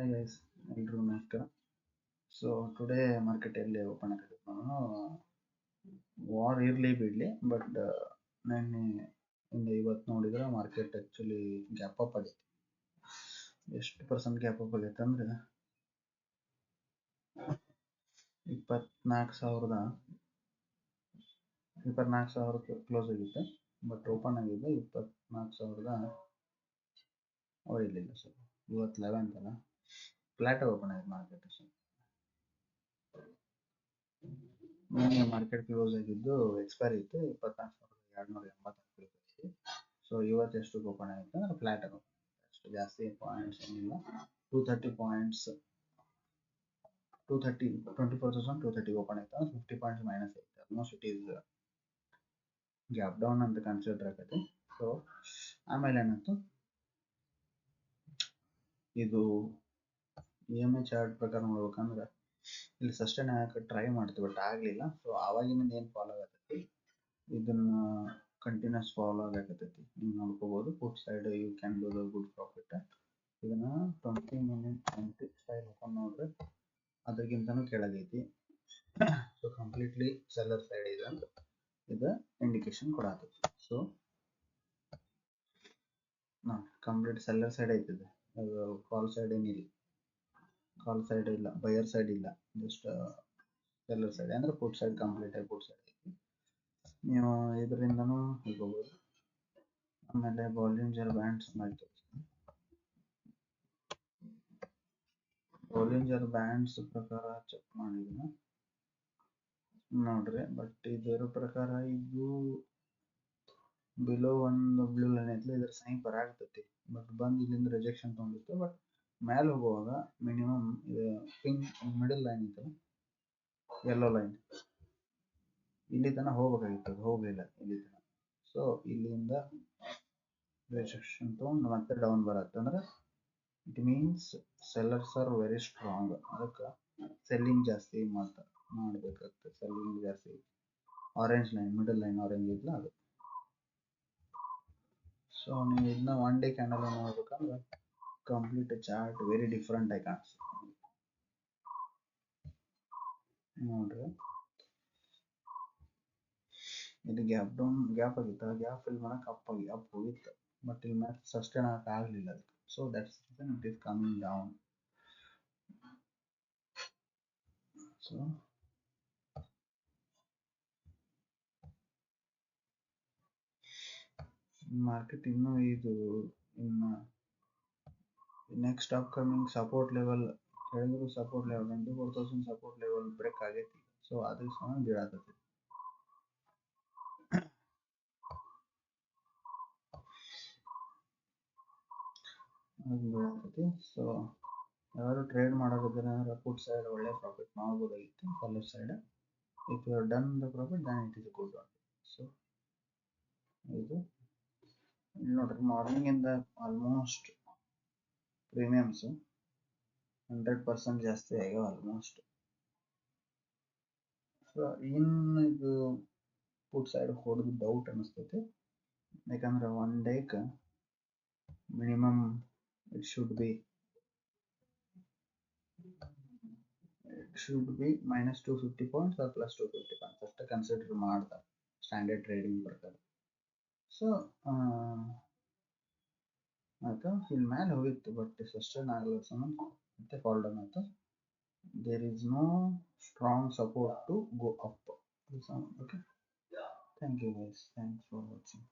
Hi guys, ಎಲ್ರಿಗೂ ನಮಸ್ಕಾರ. So today ಮಾರ್ಕೆಟಲ್ಲಿ ಓಪನ್ ಆಗಿದೆ. ನಾನು ವಾರ್ ಇರಲಿ ಬಿಡಲಿ ಬಟ್ ನೆನ್ನೆ ಇಂದ ಇವತ್ತು ನೋಡಿದ್ರೆ ಮಾರ್ಕೆಟ್ ಆ್ಯಕ್ಚುಲಿ ಗ್ಯಾಪ್ ಅಪ್ ಆಗೈತೆ. ಎಷ್ಟು ಪರ್ಸೆಂಟ್ ಗ್ಯಾಪ್ ಅಪ್ ಆಗೈತೆ ಅಂದರೆ 24,000 ಕ್ಲೋಸ್ ಆಗಿತ್ತು, ಬಟ್ ಓಪನ್ ಆಗಿದೆ 24,000 ಇರಲಿಲ್ಲ. ಸರ್ ಇವತ್ತು 11 ಅಲ್ಲ, ಫ್ಲಾಟ್ ಓಪನ್ ಆಗಿದೆ ಮಾರ್ಕೆಟ್. ನಿನ್ನೆ ಮಾರ್ಕೆಟ್ ಕ್ಲೋಸ್ ಆಗಿದ್ದು ಎಕ್ಸ್ಪೈರಿ ಇತ್ತು 24,280. ಸೊ ಇವತ್ತು ಎಷ್ಟು ಓಪನ್ ಆಯಿತು ಅಂದರೆ ಫ್ಲಾಟ್ ಆಗಿ ಅಷ್ಟು ಜಾಸ್ತಿ ಪಾಯಿಂಟ್ಸ್ ಏನಿಲ್ಲ. 230 ಪಾಯಿಂಟ್ಸ್ 24,230 ಓಪನ್ ಆಯ್ತು ಅಂದ್ರೆ 50 ಪಾಯಿಂಟ್ಸ್ ಮೈನಸ್ ಐತೆ. Almost it is gap down ಅಂತ ಕನ್ಸಿಡರ್ ಆಗತ್ತೆ. ಸೊ ಆಮೇಲೆ ಏನಾಯ್ತು, ಇದು EMA ಚಾರ್ಟ್ ಪ್ರಕಾರ ನೋಡ್ಬೇಕಂದ್ರೆ ಇಲ್ಲಿ ಸಸ್ಟೈನ್ ಆಗಕ್ಕೆ ಟ್ರೈ ಮಾಡ್ತೀವಿ ಬಟ್ ಆಗಲಿಲ್ಲ. ಸೊ ಆವಾಗಿನಿಂದ ಏನು ಫಾಲೋ ಆಗತ್ತೈತಿ, ಇದನ್ನ ಕಂಟಿನ್ಯೂಸ್ ಫಾಲೋ ಆಗತ್ತೈತಿ. ನೀವು ನೋಡ್ಕೋಬಹುದು put side you can do the good profit. ಇದನ್ನ 20 ಮಿನಿಟ್ 20 ಸ್ಟೈಲ್ ಓಪನ್ ನೋಡ್ರಿ, ಅದಕ್ಕಿಂತನೂ ಕೆಳಗೈತಿ. ಸೊ ಕಂಪ್ಲೀಟ್ಲಿ ಸೆಲ್ಲರ್ ಸೈಡ್ ಇದೆ ಅಂತ ಇದು ಇಂಡಿಕೇಶನ್ ಕೊಡತೈತಿ. ಸೊ ಕಂಪ್ಲೀಟ್ ಸೆಲ್ಲರ್ ಸೈಡ್ ಐತಿದೆ, ಕಾಲ್ ಸೈಡ್ ಏನಿಲ್ಲ, ಕಾಲ್ ಸೈಡ್ ಇಲ್ಲ, ಬಯರ್ ಸೈಡ್ ಇಲ್ಲ, ಜಸ್ಟ್ ಸೆಲ್ಲರ್ ಸೈಡ್ ಅಂದ್ರೆ ಪುಟ್ ಸೈಡ್ ಕಂಪ್ಲೀಟ್ ಆಗಿ ಪುಟ್ ಸೈಡ್ ಐತಿ. ನೀವು ಇದರಿಂದನೂ ಹೋಗಬಹುದು. ಆಮೇಲೆ ಬಾಲಿಂಜರ್ ಬ್ಯಾಂಡ್ಸ್ ಆಯ್ತು, ಬಾಲಿಂಜರ್ ಬ್ಯಾಂಡ್ಸ್ ಪ್ರಕಾರ ಚೆಕ್ ಮಾಡಿದ್ರೆ ನೋಡ್ರಿ, ಬಟ್ ಇದರ ಪ್ರಕಾರ ಇದು ಬಿಲೋ ಒಂದು ಬ್ಲೂ ಲೈನ್ ಐತಿ, ಇದ್ರ ಸೈನ್ ಬರಾಗ್ತೈತಿ. ಬಟ್ ಬಂದು ಇಲ್ಲಿಂದ ರಿಜೆಕ್ಷನ್ ತೊಗೊಂಡಿತ್ತು. ಬಟ್ ಮೇಲೆ ಹೋಗುವಾಗ ಮಿನಿಮಮ್ ಪಿಂಕ್ ಮಿಡಲ್ ಲೈನ್ ಐತಲ್ಲ, ಯೆಲ್ಲೋ ಲೈನ್, ಇಲ್ಲಿ ತನಕ ಹೋಗ್ಬೇಕಾಗಿತ್ತು, ಅದು ಹೋಗಲಿಲ್ಲ ಇಲ್ಲಿ ತನಕ. ಸೊ ಇಲ್ಲಿಂದ ರಿಜೆಕ್ಷನ್ ತೊಗೊಂಡು ಮತ್ತೆ ಡೌನ್ ಬರತ್ತೆ ಅಂದ್ರೆ it means sellers are very strong. ಅದಕ್ಕೆ ಸೆಲ್ಲಿಂಗ್ ಜಾಸ್ತಿ ಮಾಡಬೇಕಾಗ್ತದೆ. ಸೆಲ್ಲಿಂಗ್ ಜಾಸ್ತಿ. Orange line, middle line orange ಇದ್ಲ ಅದು. ಸೊ ನೀವು ಇದನ್ನ ಒನ್ ಡೇ ಕ್ಯಾಂಡಲ್ ನೋಡ್ಬೇಕಂದ್ರೆ ಕಂಪ್ಲೀಟ್ ಚಾರ್ಟ್ ವೆರಿ ಡಿಫ್ರೆಂಟ್ ಆಗಿ ಕಾಣಿಸ್ತದೆ ನೋಡ್ರಿ. ಇದು ಗ್ಯಾಪ್ ಡೌನ್ ಗ್ಯಾಪ್ ಆಗಿತ್ತು, ಗ್ಯಾಪ್ ಫಿಲ್ ಮಾಡಕ್ಕೆ ಅಪ್ ಹೋಗಿತ್ತು, ಬಟ್ ಇಲ್ಲಿ ಮ್ಯಾಚ್ ಸಸ್ಟೈನ್ ಆಗಕ್ಕೆ ಆಗಲಿಲ್ಲ ಅದಕ್ಕೆ. So that's it is coming down. So market ಇನ್ನೂ ಇದು ಇನ್ನು ನೆಕ್ಸ್ಟ್ ಅಪ್ಕಮಿಂಗ್ ಸಪೋರ್ಟ್ ಲೆವೆಲ್ ಹೇಳಿದ್ರು, support level 24,000 support level break ಆಗೈತಿ. ಸೊ ಅದ್ರ ಸಹ ಬೀಳಾತೈತಿ. ಸೊ ಯಾರು ಟ್ರೇಡ್ ಮಾಡೋದಿದ್ರೆ ಪುಟ್ ಸೈಡ್ ಒಳ್ಳೆ ಪ್ರಾಫಿಟ್ ಮಾಡ್ಬೋದಾಗಿತ್ತು. Seller side if you are done the profit then it is good. So ಇದು ನೋಡ್ರಿ, ಮಾರ್ನಿಂಗ್ ಇಂದ ಆಲ್ಮೋಸ್ಟ್ ಪ್ರೀಮಿಯಮ್ಸ್ 100% ಜಾಸ್ತಿ ಆಗ್ಯಾವ ಆಲ್ಮೋಸ್ಟ್. ಸೊ ಇನ್ನು ಇದು ಪುಟ್ ಸೈಡ್ ಹೊಡೆದು ಡೌಟ್ ಅನಿಸ್ತೈತಿ, ಯಾಕಂದ್ರೆ ಒನ್ ಡೇಗೆ minimum it should be minus 250 points or plus 250 points ಅಷ್ಟೇ ಕನ್ಸಿಡರ್ ಮಾಡ್ತಾರೆ ಸ್ಟ್ಯಾಂಡರ್ಡ್ ಟ್ರೇಡಿಂಗ್ ಪ್ರಕಾರ. ಸೊ ಆಯ್ತು, ಇಲ್ಲಿ ಮೇಲೆ ಹೋಗಿತ್ತು ಬಟ್ ಸಸ್ಟೈನ್ ಆಗಲ್ಲ ಸಂಬಂಧ ಮತ್ತೆ ಫಾಲ್ ಡೌನ್ ಆಯ್ತು. There is no strong support to go up. Okay, thank you guys, thanks for watching.